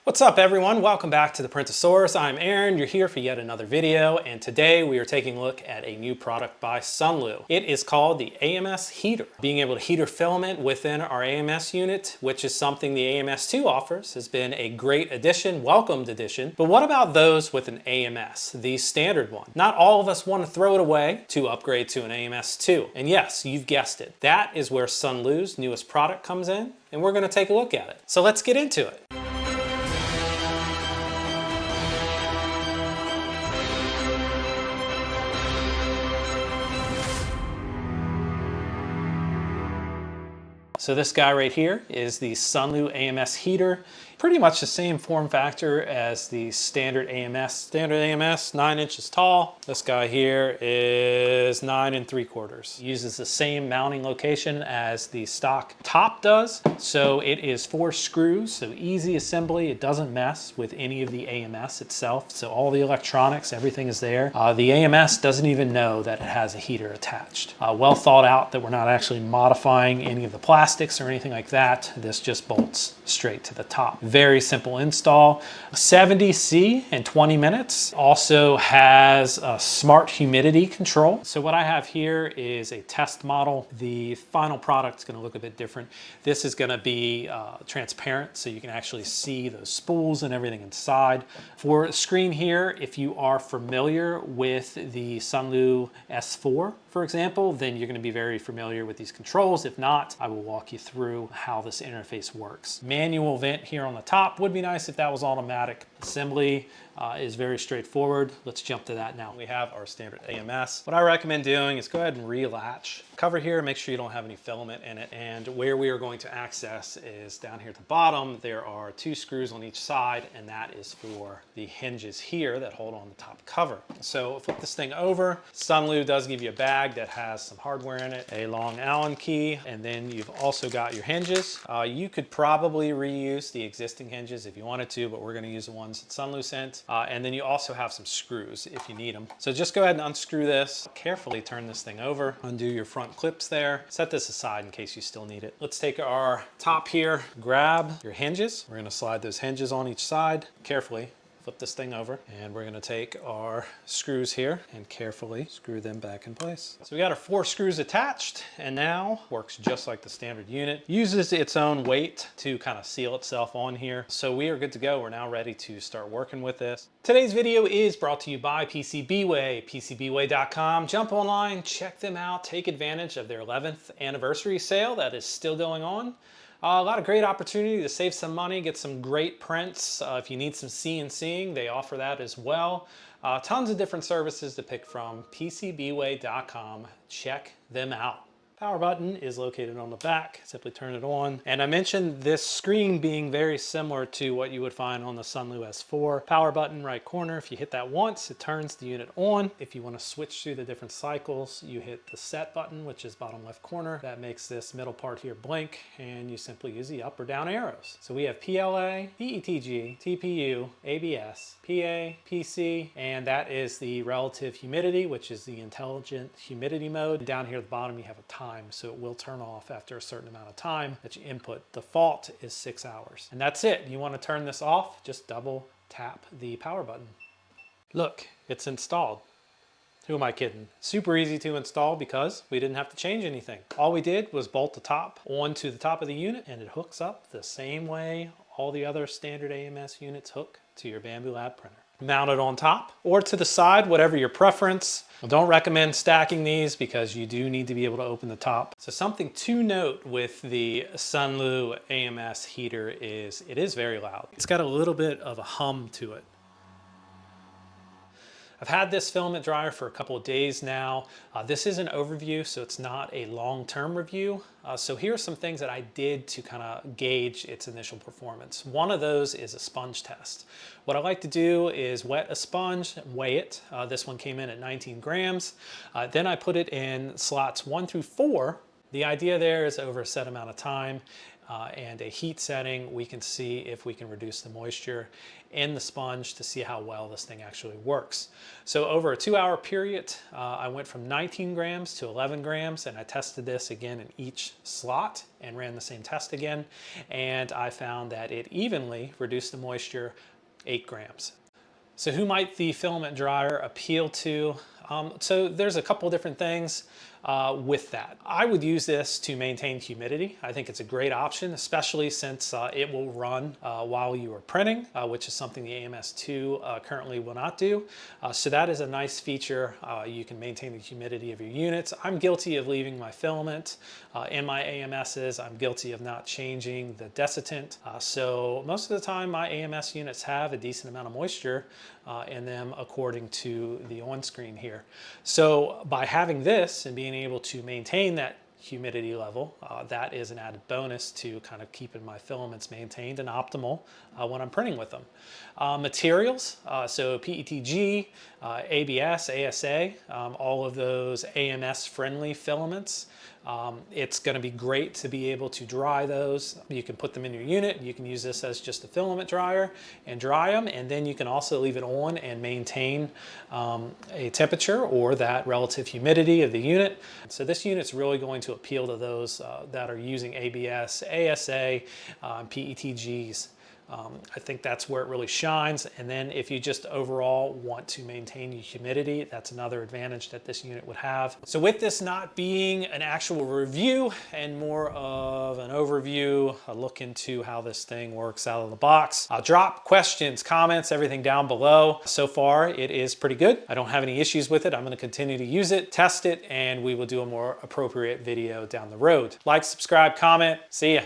What's up everyone? Welcome back to the Printasaurus. I'm Aaron, you're here for yet another video, and today we are taking a look at a new product by SUNLU. It is called the AMS Heater. Being able to heater filament within our AMS unit, which is something the AMS2 offers, has been a great addition, welcomed addition. But what about those with an AMS, the standard one? Not all of us want to throw it away to upgrade to an AMS2. And yes, you've guessed it. That is where SUNLU's newest product comes in, and we're going to take a look at it. So let's get into it. So this guy right here is the SUNLU AMS Heater. Pretty much the same form factor as the standard AMS. Standard AMS, 9 inches tall. This guy here is 9 3/4. Uses the same mounting location as the stock top does. So it is 4 screws, so easy assembly. It doesn't mess with any of the AMS itself. So all the electronics, everything is there. The AMS doesn't even know that it has a heater attached. Well thought out that we're not actually modifying any of the plastics or anything like that. This just bolts straight to the top. Very simple install. 70C in 20 minutes. Also has a smart humidity control. So what I have here is a test model. The final product is going to look a bit different. This is going to be transparent, so you can actually see those spools and everything inside. For the screen here, if you are familiar with the SUNLU S4, for example, then you're going to be very familiar with these controls. If not, I will walk you through how this interface works. Manual vent here on the top. Would be nice if that was automatic. Assembly is very straightforward. Let's jump to that now. We have our standard AMS. What I recommend doing is go ahead and re-latch. Cover here, make sure you don't have any filament in it. And where we are going to access is down here at the bottom. There are 2 screws on each side, and that is for the hinges here that hold on the top cover. So flip this thing over. SUNLU does give you a bag that has some hardware in it, a long Allen key, and then you've also got your hinges. You could probably reuse the existing hinges if you wanted to, but we're going to use the ones that SUNLU sent. And then you also have some screws if you need them. So just go ahead and unscrew this. Carefully turn this thing over. Undo your front clips there. Set this aside in case you still need it. Let's take our top here. Grab your hinges. We're going to slide those hinges on each side carefully. Flip this thing over, and we're going to take our screws here and carefully screw them back in place. So we got our 4 screws attached, and now works just like the standard unit. Uses its own weight to kind of seal itself on here. So we are good to go. We're now ready to start working with this. Today's video is brought to you by PCBWay, PCBWay.com. Jump online, check them out, take advantage of their 11th anniversary sale that is still going on. A lot of great opportunity to save some money, get some great prints. If you need some CNCing, they offer that as well. Tons of different services to pick from. PCBWay.com. Check them out. Power button is located on the back. Simply turn it on. And I mentioned this screen being very similar to what you would find on the SUNLU S4. Power button right corner. If you hit that once, it turns the unit on. If you want to switch through the different cycles, you hit the set button, which is bottom left corner. That makes this middle part here blink, and you simply use the up or down arrows. So we have PLA, PETG, TPU, ABS, PA, PC, and that is the relative humidity, which is the intelligent humidity mode. Down here at the bottom, you have a time, so it will turn off after a certain amount of time that you input. Default is 6 hours. And that's it. You want to turn this off, just double tap the power button. Look, it's installed. Who am I kidding? Super easy to install because we didn't have to change anything. All we did was bolt the top onto the top of the unit, and it hooks up the same way all the other standard AMS units hook to your Bambu Lab printer. Mount it on top or to the side, whatever your preference. I don't recommend stacking these because you do need to be able to open the top. So something to note with the SUNLU AMS heater is it is very loud. It's got a little bit of a hum to it. I've had this filament dryer for a couple of days now. This is an overview, so it's not a long-term review. So here are some things that I did to kind of gauge its initial performance. One of those is a sponge test. What I like to do is wet a sponge, weigh it. This one came in at 19 grams. Then I put it in slots 1 through 4. The idea there is over a set amount of time, and a heat setting, we can see if we can reduce the moisture in the sponge to see how well this thing actually works. So over a 2-hour period, I went from 19 grams to 11 grams, and I tested this again in each slot and ran the same test again. And I found that it evenly reduced the moisture 8 grams. So who might the filament dryer appeal to? So there's a couple different things with that. I would use this to maintain humidity. I think it's a great option, especially since it will run while you are printing, which is something the AMS2 currently will not do. So that is a nice feature. You can maintain the humidity of your units. I'm guilty of leaving my filament in my AMSs. I'm guilty of not changing the desiccant. So most of the time my AMS units have a decent amount of moisture in them according to the on-screen here. So by having this and being able to maintain that humidity level, that is an added bonus to kind of keeping my filaments maintained and optimal when I'm printing with them. Materials, so PETG, ABS, ASA, all of those AMS friendly filaments. It's going to be great to be able to dry those. You can put them in your unit. You can use this as just a filament dryer and dry them, and then you can also leave it on and maintain a temperature or that relative humidity of the unit. So this unit's really going to appeal to those that are using ABS, ASA, PETGs. I think that's where it really shines. And then if you just overall want to maintain your humidity, that's another advantage that this unit would have. So with this not being an actual review and more of an overview, a look into how this thing works out of the box, I'll drop questions, comments, everything down below. So far, it is pretty good. I don't have any issues with it. I'm going to continue to use it, test it, and we will do a more appropriate video down the road. Like, subscribe, comment. See ya.